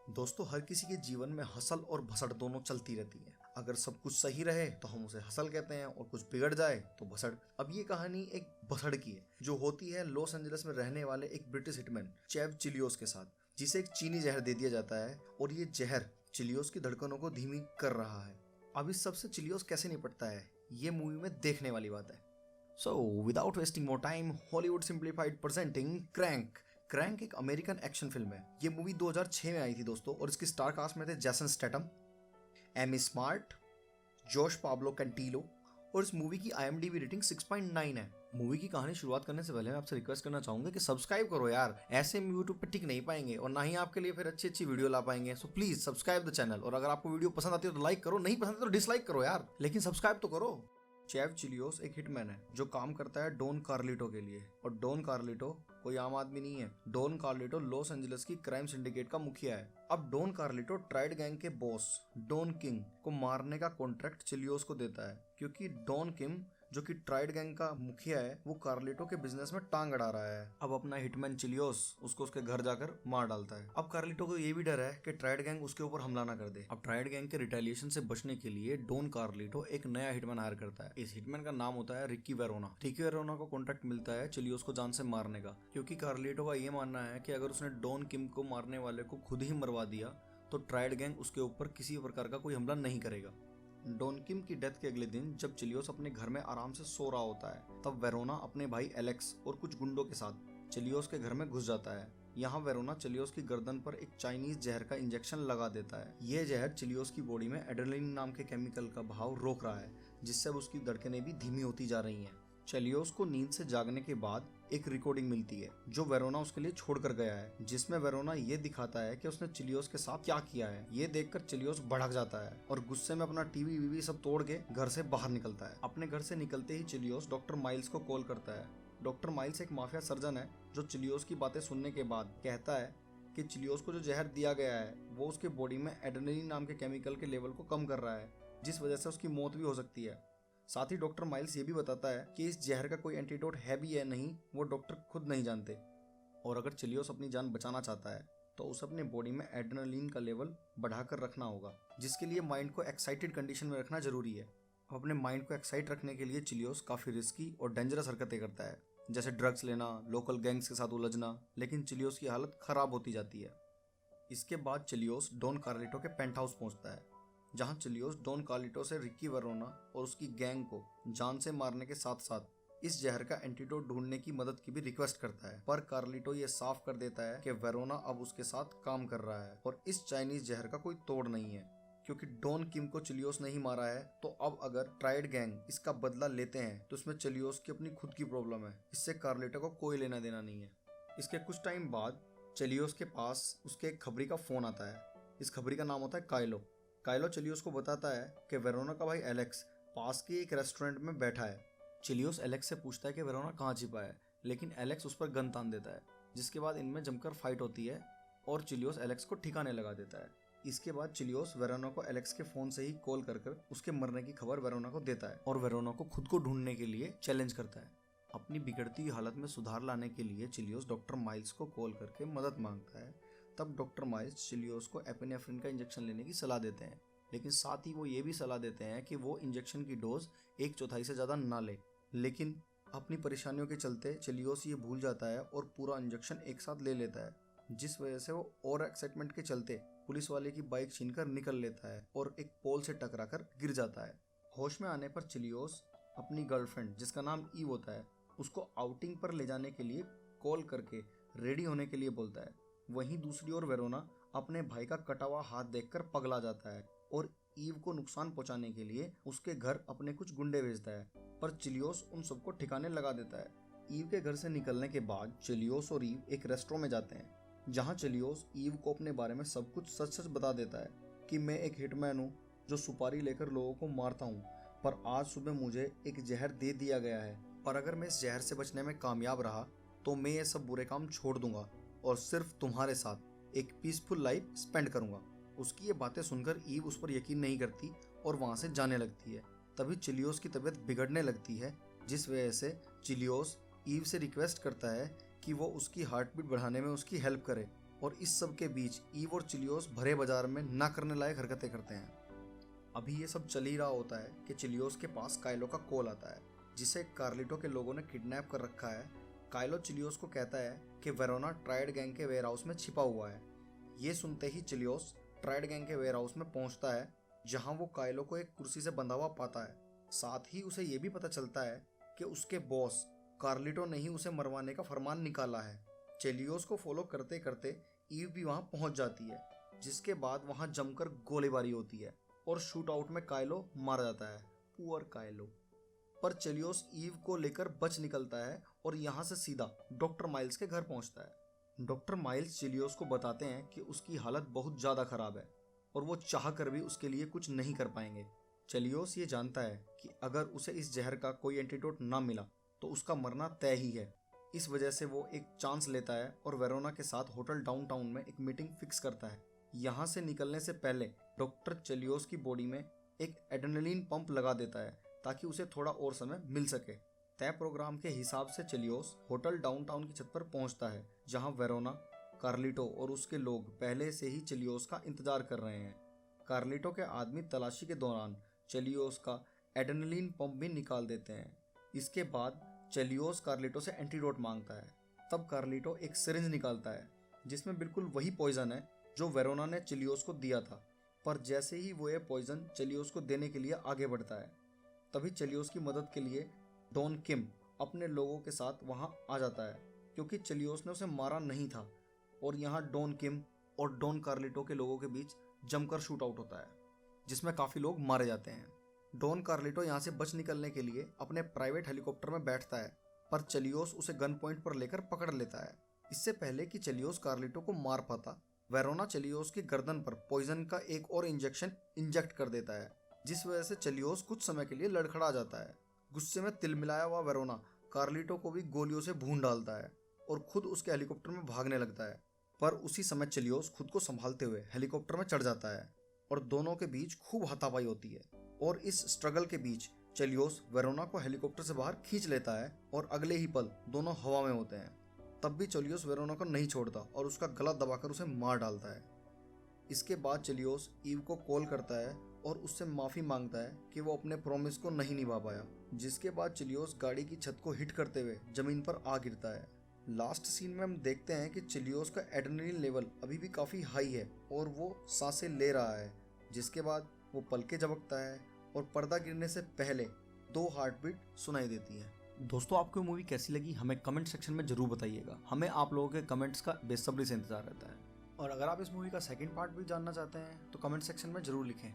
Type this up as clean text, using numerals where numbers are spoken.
दोस्तों, हर किसी के जीवन में हसल और भसड़ दोनों चलती रहती है। अगर सब कुछ सही रहे तो हम उसे हसल कहते हैं और कुछ बिगड़ जाए तो भसड़। अब ये कहानी एक भसड़ की है जो होती है लॉस एंजलिस में रहने वाले एक ब्रिटिश हिटमैन चैव चिलियोस के साथ, जिसे एक चीनी जहर दे दिया जाता है और ये जहर चिलियोस की धड़कनों को धीमी कर रहा है। अब इस सबसे चिलियोस कैसे निपटता है, ये मूवी में देखने वाली बात है। So without wasting more time, Hollywood simplified presenting crank. Crank एक अमेरिकन एक्शन फिल्म है। ये मूवी 2006 में आई थी दोस्तों, और इसकी स्टार कास्ट में थे जैसन स्टैथम, एमी स्मार्ट, जोश पाब्लो कैंटिलो, और इस मूवी की IMDb रेटिंग 6.9 है। मूवी की कहानी शुरुआत करने से पहले मैं आपसे रिक्वेस्ट करना चाहूंगा कि सब्सक्राइब करो यार, ऐसे हम यूट्यूब पे टिक नहीं पाएंगे और ना ही आपके लिए फिर अच्छी अच्छी वीडियो ला पाएंगे। So please subscribe the channel, और अगर आपको वीडियो पसंद आती है तो लाइक करो, नहीं पसंद तो डिसलाइक करो यार, लेकिन सब्सक्राइब तो करो। चैव चिलियोस एक हिटमैन है जो काम करता है डॉन कार्लिटो के लिए, और डॉन कार्लिटो कोई आम आदमी नहीं है। डॉन कार्लिटो लॉस एंजलिस की क्राइम सिंडिकेट का मुखिया है। अब डॉन कार्लिटो ट्राइड गैंग के बॉस डॉन किंग को मारने का कॉन्ट्रैक्ट चिलियोस को देता है, क्योंकि डॉन किंग जो कि ट्राइड गैंग का मुखिया है वो कार्लिटो के बिजनेस में टांग अड़ा रहा है। अब अपना हिटमैन चिलियोस उसको उसके घर जाकर मार डालता है। अब कार्लिटो को ये भी डर है कि ट्राइड गैंग उसके ऊपर हमला ना कर दे। अब ट्राइड गैंग के रिटेलिएशन से बचने के लिए डॉन कार्लिटो एक नया हिटमैन हायर करता है। इस हिटमैन का नाम होता है रिकी वेरोना। रिकी वेरोना को कॉन्ट्रैक्ट मिलता है चिलियोस को जान से मारने का, क्योंकि कार्लिटो का ये मानना है कि अगर उसने डॉन किम को मारने वाले को खुद ही मरवा दिया तो ट्राइड गैंग उसके ऊपर किसी प्रकार का कोई हमला नहीं करेगा। डॉन किम की डेथ के अगले दिन जब चिलियोस अपने घर में आराम से सो रहा होता है, तब वेरोना अपने भाई एलेक्स और कुछ गुंडों के साथ चिलियोस के घर में घुस जाता है। यहाँ वेरोना चिलियोस की गर्दन पर एक चाइनीज जहर का इंजेक्शन लगा देता है। यह जहर चिलियोस की बॉडी में एड्रेनलिन नाम के केमिकल का बहाव रोक रहा है, जिससे अब उसकी धड़कनें भी धीमी होती जा रही हैं। चिलियोस को नींद से जागने के बाद एक रिकॉर्डिंग मिलती है जो वेरोना उसके लिए छोड़कर गया है, जिसमें वेरोना ये दिखाता है कि उसने चिलियोस के साथ क्या किया है। ये देखकर चिलियोस भड़क जाता है और गुस्से में अपना टीवी वीवी सब तोड़ के घर से बाहर निकलता है। अपने घर से निकलते ही चिलियोस डॉक्टर माइल्स को कॉल करता है। डॉक्टर माइल्स एक माफिया सर्जन है जो चिलियोस की बातें सुनने के बाद कहता है कि चिलियोस को जो जहर दिया गया है वो उसके बॉडी में एड्रेनलिन नाम के केमिकल के लेवल को कम कर रहा है, जिस वजह से उसकी मौत भी हो सकती है। साथ ही डॉक्टर माइल्स ये भी बताता है कि इस जहर का कोई एंटीडोट है भी या नहीं वो डॉक्टर खुद नहीं जानते, और अगर चिलियोस अपनी जान बचाना चाहता है तो उसे अपने बॉडी में एड्रेनलिन का लेवल बढ़ाकर रखना होगा, जिसके लिए माइंड को एक्साइटेड कंडीशन में रखना जरूरी है। अपने माइंड को एक्साइट रखने के लिए चिलियोस काफी रिस्की और डेंजरस हरकतें करता है, जैसे ड्रग्स लेना, लोकल गैंग्स के साथ उलझना, लेकिन चिलियोस की हालत खराब होती जाती है। इसके बाद चिलियोस डॉन कार्लिटो के पेंट हाउस पहुंचता है, जहां चिलियोस डॉन कार्लिटो से रिकी वेरोना और उसकी गैंग को जान से मारने के साथ साथ इस जहर का एंटीडोट ढूंढने की मदद की भी रिक्वेस्ट करता है। पर कार्लिटो ये साफ कर देता है कि वेरोना अब उसके साथ काम कर रहा है और इस चाइनीज जहर का कोई तोड़ नहीं है, क्योंकि डॉन किम को चिलियोस नहीं मारा है तो अब अगर ट्राइड गैंग इसका बदला लेते हैं तो इसमें चिलियोस की अपनी खुद की प्रॉब्लम है, इससे कार्लिटो को कोई लेना देना नहीं है। इसके कुछ टाइम बाद चिलियोस के पास उसके एक खबरी का फोन आता है। इस खबरी का नाम होता है काइलो। काइलो चिलियोस को बताता है कि वेरोना का भाई एलेक्स पास के एक रेस्टोरेंट में बैठा है। चिलियोस एलेक्स से पूछता है कि वेरोना कहाँ छिपा है, लेकिन एलेक्स उस पर गन तान देता है, जिसके बाद इनमें जमकर फाइट होती है और चिलियोस एलेक्स को ठिकाने लगा देता है। इसके बाद चिलियोस वेरोना को एलेक्स के फोन से ही कॉल कर उसके मरने की खबर वेरोना को देता है और वेरोना को खुद को ढूंढने के लिए चैलेंज करता है। अपनी बिगड़ती हुई हालत में सुधार लाने के लिए चिलियोस डॉक्टर माइल्स को कॉल करके मदद मांगता है। तब डॉक्टर माइल्स चिलियोस को एपिनेफ्रिन का इंजेक्शन लेने की सलाह देते हैं, लेकिन साथ ही वो ये भी सलाह देते हैं कि वो इंजेक्शन की डोज 1/4 से ज़्यादा ना ले। लेकिन अपनी परेशानियों के चलते चिलियोस ये भूल जाता है और पूरा इंजेक्शन एक साथ ले लेता है, जिस वजह से वो और एक्साइटमेंट के चलते पुलिस वाले की बाइक छीनकर निकल लेता है और एक पोल से टकराकर गिर जाता है। होश में आने पर चिलियोस अपनी गर्लफ्रेंड, जिसका नाम ईव होता है, उसको आउटिंग पर ले जाने के लिए कॉल करके रेडी होने के लिए बोलता है। वहीं दूसरी ओर वेरोना अपने भाई का कटा हुआ हाथ देखकर पगला जाता है और ईव को नुकसान पहुंचाने के लिए उसके घर अपने कुछ गुंडे भेजता है, पर चिलियोस उन सबको ठिकाने लगा देता है। ईव के घर से निकलने के बाद चिलियोस और ईव एक रेस्टोरेंट में जाते हैं, जहां चिलियोस ईव को अपने बारे में सब कुछ सच सच बता देता है कि मैं एक हिटमैन हूँ जो सुपारी लेकर लोगों को मारता हूँ, पर आज सुबह मुझे एक जहर दे दिया गया है, पर अगर मैं इस जहर से बचने में कामयाब रहा तो मैं ये सब बुरे काम छोड़ दूंगा और सिर्फ तुम्हारे साथ एक पीसफुल लाइफ स्पेंड करूंगा। उसकी ये बातें सुनकर ईव उस पर यकीन नहीं करती और वहां से जाने लगती है। तभी चिलियोस की तबीयत बिगड़ने लगती है, जिस वजह से चिलियोस ईव से रिक्वेस्ट करता है कि वो उसकी हार्ट बीट बढ़ाने में उसकी हेल्प करे और इस सब के बीच ईव और चिलियोस भरे बाजार में ना करने लायक हरकतें करते हैं। अभी ये सब चल ही रहा होता है कि चिलियोस के पास काइलो का कॉल आता है, जिसे कार्लिटो के लोगों ने किडनैप कर रखा है। काइलो चिलियोस को कहता है कि वेरोना ट्राइड गैंग के वेयरहाउस में छिपा हुआ है। ये सुनते ही चिलियोस ट्राइड गैंग के वेयरहाउस में पहुंचता है, जहां वो काइलो को एक कुर्सी से बंधा हुआ पाता है। साथ ही उसे ये भी पता चलता है कि उसके बॉस कार्लिटो ने ही उसे मरवाने का फरमान निकाला है। चिलियोस को फॉलो करते करते ईव भी वहां पहुंच जाती है, जिसके बाद वहां जमकर गोलीबारी होती है और शूट आउट में काइलो मारा जाता है। Poor Kylo. पर चिलियोस ईव को लेकर बच निकलता है और यहाँ से सीधा डॉक्टर माइल्स के घर पहुँचता है। डॉक्टर माइल्स चिलियोस को बताते हैं कि उसकी हालत बहुत ज़्यादा खराब है और वो चाह कर भी उसके लिए कुछ नहीं कर पाएंगे। चिलियोस ये जानता है कि अगर उसे इस जहर का कोई एंटीडोट ना मिला तो उसका मरना तय ही है। इस वजह से वो एक चांस लेता है और वेरोना के साथ होटल डाउनटाउन में एक मीटिंग फिक्स करता है। यहाँ से निकलने से पहले डॉक्टर चिलियोस की बॉडी में एक एड्रेनलिन पंप लगा देता है ताकि उसे थोड़ा और समय मिल सके। तय प्रोग्राम के हिसाब से चिलियोस होटल डाउनटाउन की छत पर पहुंचता है, जहां वेरोना, कार्लिटो और उसके लोग पहले से ही चिलियोस का इंतजार कर रहे हैं। कार्लिटो के आदमी तलाशी के दौरान चिलियोस का एड्रेनलिन पंप भी निकाल देते हैं। इसके बाद चिलियोस कार्लिटो से एंटीडोट मांगता है। तब कार्लिटो एक सिरिंज निकालता है जिसमें बिल्कुल वही पॉइजन है जो वेरोना ने चिलियोस को दिया था। पर जैसे ही वो ये पॉइजन चिलियोस को देने के लिए आगे बढ़ता है, तभी चिलियोस की मदद के लिए डॉन किम अपने लोगों के साथ वहां आ जाता है, क्योंकि चिलियोस ने उसे मारा नहीं था। और यहाँ डॉन किम और डॉन कार्लिटो के लोगों के बीच जमकर शूट आउट होता है, जिसमें काफ़ी लोग मारे जाते हैं। डॉन कार्लिटो यहाँ से बच निकलने के लिए अपने प्राइवेट हेलीकॉप्टर में बैठता है, पर चिलियोस उसे गन पॉइंट पर लेकर पकड़ लेता है। इससे पहले कि चिलियोस कार्लिटो को मार पाता, वेरोना चिलियोस की गर्दन पर पॉइजन का एक और इंजेक्शन इंजेक्ट कर देता है, जिस वजह से चिलियोस कुछ समय के लिए लड़खड़ा जाता है। गुस्से में तिलमिलाया हुआ वेरोना कार्लिटो को भी गोलियों से भून डालता है और खुद उसके हेलीकॉप्टर में भागने लगता है। पर उसी समय चिलियोस खुद को संभालते हुए हेलीकॉप्टर में चढ़ जाता है और दोनों के बीच खूब हाथापाई होती है। और इस स्ट्रगल के बीच चिलियोस वेरोना को हेलीकॉप्टर से बाहर खींच लेता है और अगले ही पल दोनों हवा में होते हैं। तब भी चिलियोस वेरोना को नहीं छोड़ता और उसका गला दबाकर उसे मार डालता है। इसके बाद चिलियोस ईव को कॉल करता है और उससे माफ़ी मांगता है कि वो अपने प्रॉमिस को नहीं निभा पाया, जिसके बाद चिलियोस गाड़ी की छत को हिट करते हुए ज़मीन पर आ गिरता है। लास्ट सीन में हम देखते हैं कि चिलियोस का एड्रेनलिन लेवल अभी भी काफ़ी हाई है और वो सांसें ले रहा है, जिसके बाद वो पलके झपकता है और पर्दा गिरने से पहले 2 हार्ट बीट सुनाई देती है। दोस्तों, आपको मूवी कैसी लगी हमें कमेंट सेक्शन में जरूर बताइएगा। हमें आप लोगों के कमेंट्स का बेसब्री से इंतजार रहता है। और अगर आप इस मूवी का सेकंड पार्ट भी जानना चाहते हैं तो कमेंट सेक्शन में जरूर लिखें।